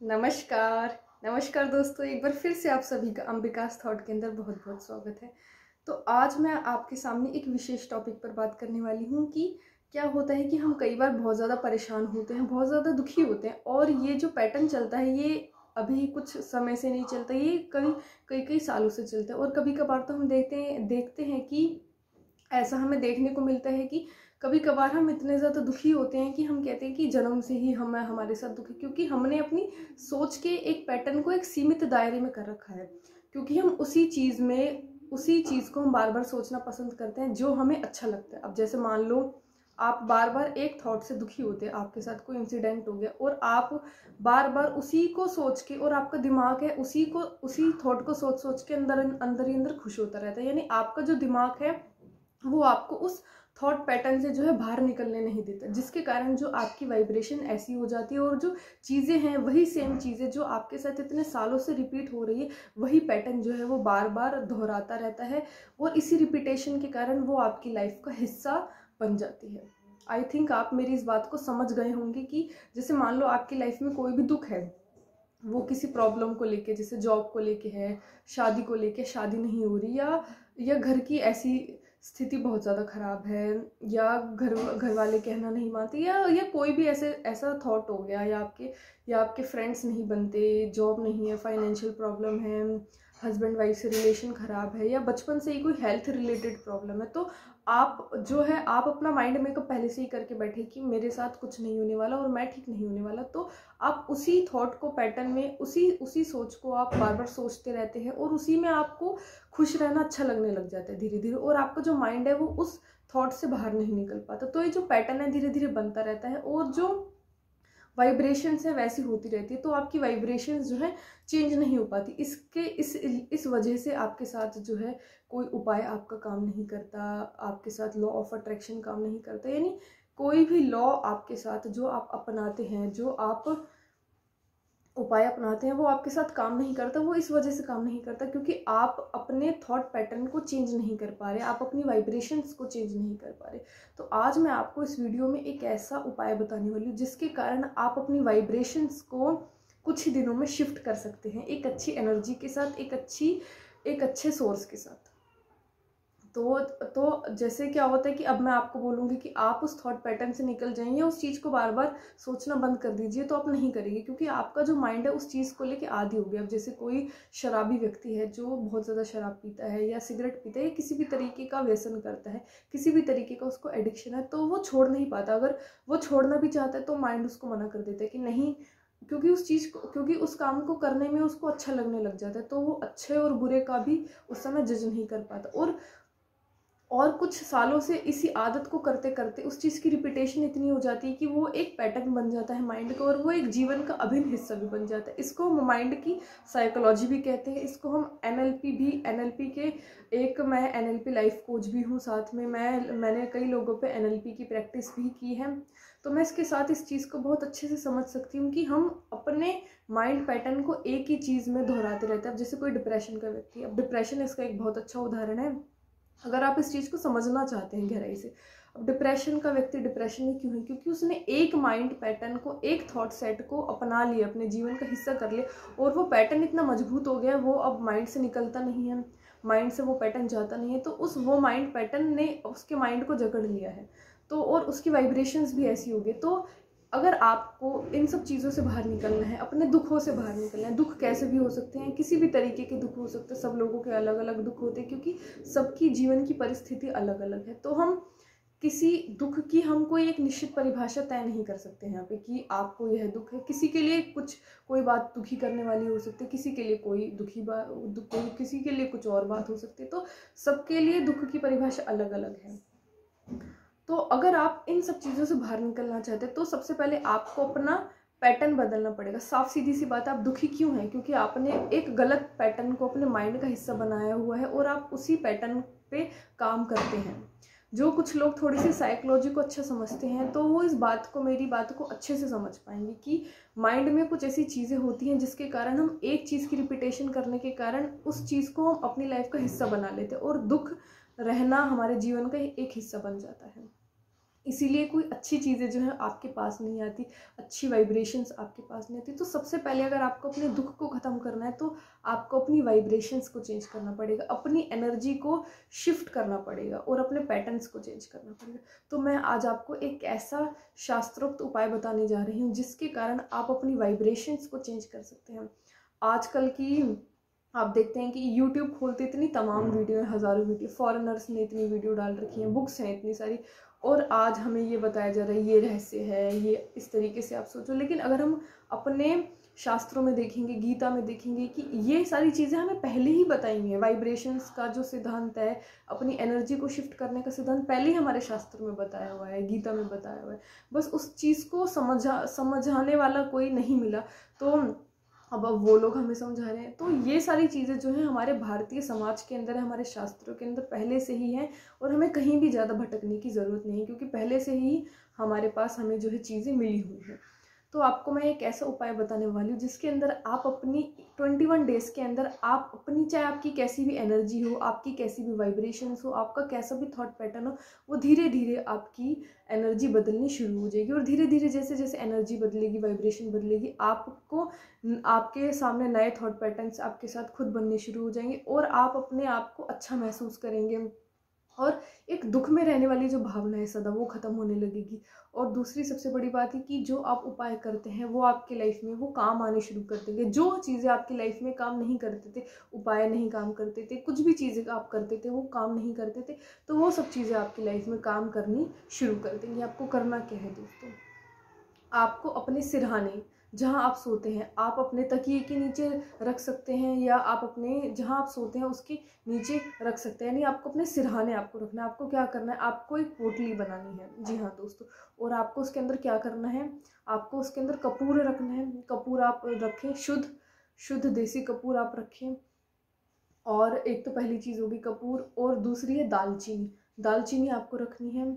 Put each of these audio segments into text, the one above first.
नमस्कार। नमस्कार दोस्तों, एक बार फिर से आप सभी का अंबिकास थॉट के अंदर बहुत बहुत स्वागत है। तो आज मैं आपके सामने एक विशेष टॉपिक पर बात करने वाली हूँ कि क्या होता है कि हम कई बार बहुत ज़्यादा परेशान होते हैं, बहुत ज़्यादा दुखी होते हैं और ये जो पैटर्न चलता है ये अभी कुछ समय से नहीं चलता, ये कई कई कई सालों से चलता है। और कभी कभार तो हम देखते हैं कि ऐसा हमें देखने को मिलता है कि कभी कभार हम इतने ज़्यादा दुखी होते हैं कि हम कहते हैं कि जन्म से ही हम हमारे साथ दुखी, क्योंकि हमने अपनी सोच के एक पैटर्न को एक सीमित दायरे में कर रखा है। क्योंकि हम उसी चीज़ को हम बार बार सोचना पसंद करते हैं जो हमें अच्छा लगता है। अब जैसे मान लो आप बार बार एक थॉट से दुखी होते हैं, आपके साथ कोई इंसिडेंट हो गया और आप बार बार उसी को सोच के, और आपका दिमाग है उसी थॉट को सोच सोच के अंदर अंदर ही अंदर खुश होता रहता है। यानी आपका जो दिमाग है वो आपको उस थॉट पैटर्न से जो है बाहर निकलने नहीं देता, जिसके कारण जो आपकी वाइब्रेशन ऐसी हो जाती है और जो चीज़ें हैं वही सेम चीज़ें जो आपके साथ इतने सालों से रिपीट हो रही है, वही पैटर्न जो है वो बार बार दोहराता रहता है और इसी रिपीटेशन के कारण वो आपकी लाइफ का हिस्सा बन जाती है। आई थिंक आप मेरी इस बात को समझ गए होंगे कि जैसे मान लो आपकी लाइफ में कोई भी दुख है, वो किसी प्रॉब्लम को लेके, जैसे जॉब को लेके है, शादी को लेके, शादी नहीं हो रही, या घर की ऐसी स्थिति बहुत ज़्यादा खराब है, या घर वाले कहना नहीं मानते, या कोई भी ऐसा थॉट हो गया, या आपके फ्रेंड्स नहीं बनते, जॉब नहीं है, फाइनेंशियल प्रॉब्लम है, हस्बैंड वाइफ से रिलेशन खराब है, या बचपन से ही कोई हेल्थ रिलेटेड प्रॉब्लम है। तो आप अपना माइंड मेकअप पहले से ही करके बैठे कि मेरे साथ कुछ नहीं होने वाला और मैं ठीक नहीं होने वाला। तो आप उसी थॉट को पैटर्न में उसी सोच को आप बार बार सोचते रहते हैं और उसी में आपको खुश रहना अच्छा लगने लग जाता है धीरे धीरे, और आपका जो माइंड है वो उस थॉट से बाहर नहीं निकल पाता। तो ये जो पैटर्न है धीरे धीरे बनता रहता है और जो वाइब्रेशंस है वैसी होती रहती है। तो आपकी वाइब्रेशंस जो है चेंज नहीं हो पाती। इस वजह से आपके साथ जो है कोई उपाय आपका काम नहीं करता, आपके साथ लॉ ऑफ अट्रैक्शन काम नहीं करता। यानी कोई भी लॉ आपके साथ जो आप अपनाते हैं, जो आप उपाय अपनाते हैं, वो आपके साथ काम नहीं करता। वो इस वजह से काम नहीं करता क्योंकि आप अपने थॉट पैटर्न को चेंज नहीं कर पा रहे, आप अपनी वाइब्रेशंस को चेंज नहीं कर पा रहे। तो आज मैं आपको इस वीडियो में एक ऐसा उपाय बताने वाली हूँ जिसके कारण आप अपनी वाइब्रेशंस को कुछ ही दिनों में शिफ्ट कर सकते हैं, एक अच्छी एनर्जी के साथ, एक अच्छे सोर्स के साथ। तो जैसे क्या होता है कि अब मैं आपको बोलूँगी कि आप उस थॉट पैटर्न से निकल जाइए, उस चीज़ को बार बार सोचना बंद कर दीजिए, तो आप नहीं करेंगे क्योंकि आपका जो माइंड है उस चीज़ को लेके आदी हो गया। अब जैसे कोई शराबी व्यक्ति है जो बहुत ज़्यादा शराब पीता है या सिगरेट पीता है या किसी भी तरीके का व्यसन करता है, किसी भी तरीके का उसको एडिक्शन है, तो वो छोड़ नहीं पाता। अगर वो छोड़ना भी चाहता है तो माइंड उसको मना कर देता है कि नहीं, क्योंकि उस काम को करने में उसको अच्छा लगने लग जाता है, तो वो अच्छे और बुरे का भी उस समय जज नहीं कर पाता। और कुछ सालों से इसी आदत को करते करते उस चीज़ की रिपीटेशन इतनी हो जाती है कि वो एक पैटर्न बन जाता है माइंड का, और वो एक जीवन का अभिन्न हिस्सा भी बन जाता है। इसको हम माइंड की साइकोलॉजी भी कहते हैं, इसको हम एनएलपी के मैं एनएलपी लाइफ कोच भी हूँ, साथ में मैंने कई लोगों पे एनएलपी की प्रैक्टिस भी की है। तो मैं इसके साथ इस चीज़ को बहुत अच्छे से समझ सकती हूँ कि हम अपने माइंड पैटर्न को एक ही चीज़ में दोहराते रहते हैं। अब जैसे कोई डिप्रेशन का व्यक्ति, अब डिप्रेशन इसका एक बहुत अच्छा उदाहरण है अगर आप इस चीज़ को समझना चाहते हैं गहराई से। अब डिप्रेशन का व्यक्ति डिप्रेशन में क्यों है? क्योंकि उसने एक माइंड पैटर्न को, एक थॉट सेट को अपना लिया, अपने जीवन का हिस्सा कर लिया, और वो पैटर्न इतना मजबूत हो गया वो अब माइंड से निकलता नहीं है, माइंड से वो पैटर्न जाता नहीं है। तो वो माइंड पैटर्न ने उसके माइंड को जकड़ लिया है, तो और उसकी वाइब्रेशंस भी ऐसी हो गई। तो अगर आपको इन सब चीज़ों से बाहर निकलना है, अपने दुखों से बाहर निकलना है, दुख कैसे भी हो सकते हैं, किसी भी तरीके के दुख हो सकते हैं, सब लोगों के अलग अलग दुख होते हैं क्योंकि सबकी जीवन की परिस्थिति अलग अलग है। तो हम किसी दुख की हम कोई एक निश्चित परिभाषा तय नहीं कर सकते हैं यहाँ पे कि आपको यह दुख है। किसी के लिए कोई बात दुखी करने वाली हो सकती है, किसी के लिए कोई किसी के लिए कुछ और बात हो सकती है। तो सबके लिए दुख की परिभाषा अलग अलग है। तो अगर आप इन सब चीज़ों से बाहर निकलना चाहते हैं तो सबसे पहले आपको अपना पैटर्न बदलना पड़ेगा। साफ सीधी सी बात है, आप दुखी क्यों हैं? क्योंकि आपने एक गलत पैटर्न को अपने माइंड का हिस्सा बनाया हुआ है और आप उसी पैटर्न पे काम करते हैं। जो कुछ लोग थोड़ी सी साइकोलॉजी को अच्छा समझते हैं तो वो मेरी बात को अच्छे से समझ पाएंगे कि माइंड में कुछ ऐसी चीज़ें होती हैं जिसके कारण हम एक चीज़ की रिपीटेशन करने के कारण उस चीज़ को हम अपनी लाइफ का हिस्सा बना लेते हैं और दुख रहना हमारे जीवन का एक हिस्सा बन जाता है। इसीलिए कोई अच्छी चीज़ें जो है आपके पास नहीं आती, अच्छी वाइब्रेशंस आपके पास नहीं आती। तो सबसे पहले अगर आपको अपने दुख को ख़त्म करना है तो आपको अपनी वाइब्रेशंस को चेंज करना पड़ेगा, अपनी एनर्जी को शिफ्ट करना पड़ेगा और अपने पैटर्न्स को चेंज करना पड़ेगा। तो मैं आज आपको एक ऐसा शास्त्रोक्त उपाय बताने जा रही हूँ जिसके कारण आप अपनी वाइब्रेशंस को चेंज कर सकते हैं। आजकल की आप देखते हैं कि यूट्यूब खोलते इतनी तमाम वीडियो है, हज़ारों वीडियो, फॉरेनर्स ने इतनी वीडियो डाल रखी हैं, बुक्स हैं इतनी सारी, और आज हमें ये बताया जा रहा है ये रहस्य है, ये इस तरीके से आप सोचो। लेकिन अगर हम अपने शास्त्रों में देखेंगे, गीता में देखेंगे कि ये सारी चीज़ें हमें पहले ही बताई हुई हैं। वाइब्रेशंस का जो सिद्धांत है, अपनी एनर्जी को शिफ्ट करने का सिद्धांत पहले ही हमारे शास्त्र में बताया हुआ है, गीता में बताया हुआ है। बस उस चीज़ को समझाने वाला कोई नहीं मिला, तो अब वो लोग हमें समझा रहे हैं। तो ये सारी चीज़ें जो हैं हमारे भारतीय समाज के अंदर है, हमारे शास्त्रों के अंदर पहले से ही हैं, और हमें कहीं भी ज़्यादा भटकने की ज़रूरत नहीं है, क्योंकि पहले से ही हमारे पास हमें जो है चीज़ें मिली हुई हैं। तो आपको मैं एक ऐसा उपाय बताने वाली हूँ जिसके अंदर आप अपनी 21 डेज़ के अंदर आप अपनी, चाहे आपकी कैसी भी एनर्जी हो, आपकी कैसी भी वाइब्रेशंस हो, आपका कैसा भी थॉट पैटर्न हो, वो धीरे धीरे आपकी एनर्जी बदलनी शुरू हो जाएगी। और धीरे धीरे जैसे जैसे एनर्जी बदलेगी, वाइब्रेशन बदलेगी, आपको आपके सामने नए थॉट पैटर्न्स आपके साथ खुद बनने शुरू हो जाएंगे और आप अपने आप को अच्छा महसूस करेंगे, और एक दुख में रहने वाली जो भावना है सदा, वो ख़त्म होने लगेगी। और दूसरी सबसे बड़ी बात है कि जो आप उपाय करते हैं वो आपकी लाइफ में वो काम आने शुरू कर देंगे। जो चीज़ें आपकी लाइफ में काम नहीं करते थे, उपाय नहीं काम करते थे, कुछ भी चीज़ें आप करते थे वो काम नहीं करते थे, तो वो सब चीज़ें आपकी लाइफ में काम करनी शुरू कर देंगी। आपको करना क्या है दोस्तों, आपको अपने सिरहाने, जहाँ आप सोते हैं, आप अपने तकिए के नीचे रख सकते हैं, या आप अपने जहाँ आप सोते हैं उसके नीचे रख सकते हैं। यानी आपको अपने सिरहाने आपको रखना है। आपको क्या करना है, आपको एक पोटली बनानी है, जी हाँ दोस्तों, और आपको उसके अंदर क्या करना है, आपको उसके अंदर कपूर रखना है। कपूर आप रखें, शुद्ध देसी कपूर आप रखें। और एक तो पहली चीज़ होगी कपूर, और दूसरी है दालचीनी। दालचीनी आपको रखनी है।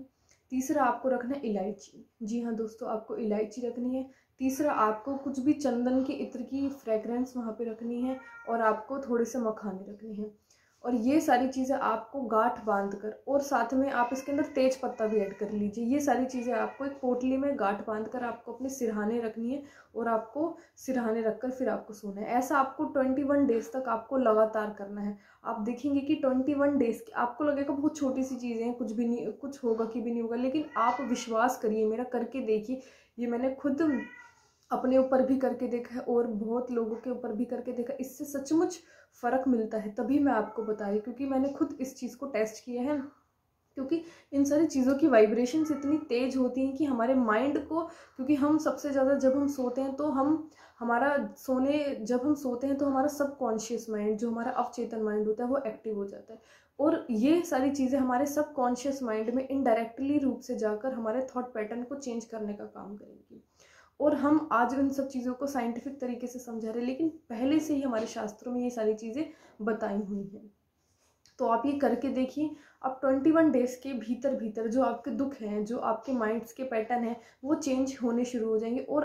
तीसरा आपको रखना है इलायची, जी हाँ दोस्तों, आपको इलायची रखनी है। तीसरा आपको कुछ भी चंदन के इत्र की फ्रेगरेंस वहाँ पे रखनी है, और आपको थोड़े से मखाने रखने हैं। और ये सारी चीज़ें आपको गांठ बांध कर, और साथ में आप इसके अंदर तेज पत्ता भी ऐड कर लीजिए। ये सारी चीज़ें आपको एक पोटली में गांठ बांध कर आपको अपने सिरहाने रखनी है, और आपको सिरहाने रखकर फिर आपको सोना है। ऐसा आपको 21 डेज तक आपको लगातार करना है। आप देखेंगे कि 21 डेज की, आपको लगेगा बहुत छोटी सी चीज़ें हैं, कुछ भी नहीं, कुछ होगा कि भी नहीं होगा, लेकिन आप विश्वास करिए मेरा, करके देखिए। ये मैंने खुद अपने ऊपर भी करके देखा है और बहुत लोगों के ऊपर भी करके देखा, इससे सचमुच फ़र्क मिलता है। तभी मैं आपको बता रही हूँ, क्योंकि मैंने खुद इस चीज़ को टेस्ट किया है। क्योंकि इन सारी चीज़ों की वाइब्रेशंस इतनी तेज होती हैं कि हमारे माइंड को, क्योंकि हम सबसे ज़्यादा जब हम सोते हैं तो जब हम सोते हैं तो हमारा सबकॉन्शियस माइंड, जो हमारा अवचेतन माइंड होता है, वो एक्टिव हो जाता है, और ये सारी चीज़ें हमारे सबकॉन्शियस माइंड में इनडायरेक्टली रूप से जाकर हमारे थॉट पैटर्न को चेंज करने का काम करेंगी। और हम आज उन सब चीज़ों को साइंटिफिक तरीके से समझा रहे हैं, लेकिन पहले से ही हमारे शास्त्रों में ये सारी चीज़ें बताई हुई हैं। तो आप ये करके देखिए। अब 21 डेज के भीतर भीतर जो आपके दुख हैं, जो आपके माइंड्स के पैटर्न हैं, वो चेंज होने शुरू हो जाएंगे, और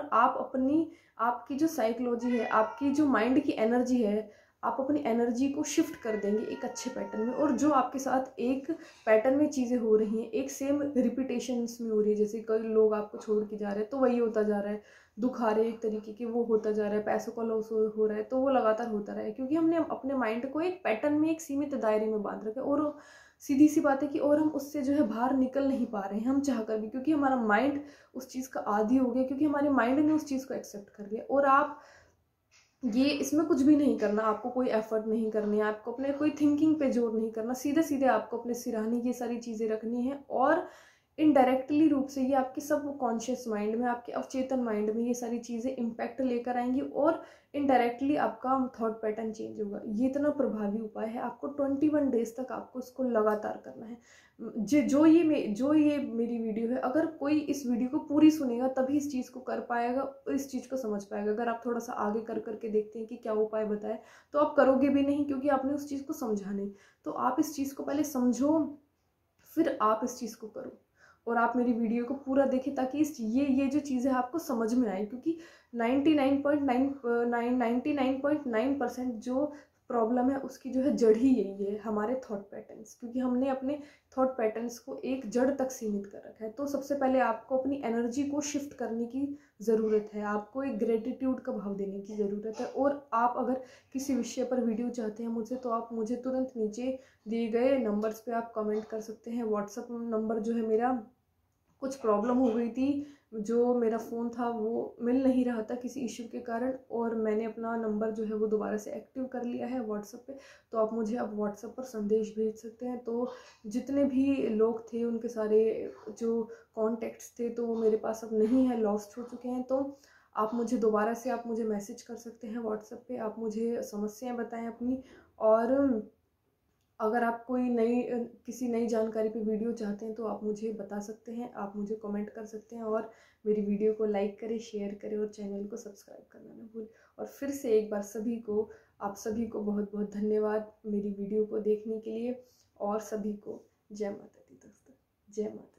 आपकी जो साइकोलॉजी है, आपकी जो माइंड की एनर्जी है, आप अपनी एनर्जी को शिफ्ट कर देंगे एक अच्छे पैटर्न में। और जो आपके साथ एक पैटर्न में चीज़ें हो रही हैं, एक सेम रिपीटेशन में हो रही है, जैसे कई लोग आपको छोड़ के जा रहे हैं तो वही होता जा रहा है, दुख आ रहे हैं एक तरीके के, वो होता जा रहा है, पैसों का लॉस हो रहा है, तो वो लगातार होता रहा है, क्योंकि हमने अपने माइंड को एक पैटर्न में, एक सीमित दायरे में बांध रखा है। और सीधी सी बात है कि और हम उससे जो है बाहर निकल नहीं पा रहे हैं, हम चाह कर भी, क्योंकि हमारा माइंड उस चीज़ का आदी हो गया, क्योंकि हमारे माइंड ने उस चीज़ को एक्सेप्ट कर लिया। और आप ये इसमें कुछ भी नहीं करना, आपको कोई एफर्ट नहीं करनी है, आपको अपने कोई थिंकिंग पे जोर नहीं करना, सीधे सीधे आपको अपने सिरहाने ये सारी चीज़ें रखनी है, और इनडायरेक्टली रूप से ये आपके सब कॉन्शियस माइंड में, आपके अवचेतन माइंड में ये सारी चीज़ें इम्पैक्ट लेकर आएंगी, और इनडायरेक्टली आपका थॉट पैटर्न चेंज होगा। ये इतना प्रभावी उपाय है, आपको 21 डेज तक आपको इसको लगातार करना है। जो ये मेरी वीडियो है, अगर कोई इस वीडियो को पूरी सुनेगा तभी इस चीज़ को कर पाएगा, इस चीज़ को समझ पाएगा। अगर आप थोड़ा सा आगे कर करके देखते हैं कि क्या उपाय बताए, तो आप करोगे भी नहीं, क्योंकि आपने उस चीज़ को समझा नहीं। तो आप इस चीज़ को पहले समझो, फिर आप इस चीज़ को करो, और आप मेरी वीडियो को पूरा देखें, ताकि ये जो चीज़ें आपको समझ में आए। क्योंकि 99.9% जो प्रॉब्लम है उसकी जो है जड़ ही यही है, हमारे थॉट पैटर्न्स, क्योंकि हमने अपने थॉट पैटर्न्स को एक जड़ तक सीमित कर रखा है। तो सबसे पहले आपको अपनी एनर्जी को शिफ्ट करने की ज़रूरत है, आपको एक ग्रेटिट्यूड का भाव देने की ज़रूरत है। और आप अगर किसी विषय पर वीडियो चाहते हैं मुझसे, तो आप मुझे तुरंत नीचे दिए गए नंबर्स पे आप कमेंट कर सकते हैं। व्हाट्सअप नंबर जो है मेरा, कुछ प्रॉब्लम हो गई थी, जो मेरा फ़ोन था वो मिल नहीं रहा था किसी इश्यू के कारण, और मैंने अपना नंबर जो है वो दोबारा से एक्टिव कर लिया है व्हाट्सएप पे। तो आप मुझे अब व्हाट्सएप पर संदेश भेज सकते हैं। तो जितने भी लोग थे उनके सारे जो कॉन्टेक्ट्स थे तो वो मेरे पास अब नहीं है, लॉस्ट हो चुके हैं। तो आप मुझे दोबारा से आप मुझे मैसेज कर सकते हैं व्हाट्सएप पे, आप मुझे समस्याएं बताएं अपनी। और अगर आप कोई किसी नई जानकारी पे वीडियो चाहते हैं तो आप मुझे बता सकते हैं, आप मुझे कमेंट कर सकते हैं, और मेरी वीडियो को लाइक करें, शेयर करें और चैनल को सब्सक्राइब करना ना भूलें। और फिर से एक बार आप सभी को बहुत बहुत धन्यवाद मेरी वीडियो को देखने के लिए। और सभी को जय माता दी दोस्तों, जय माता।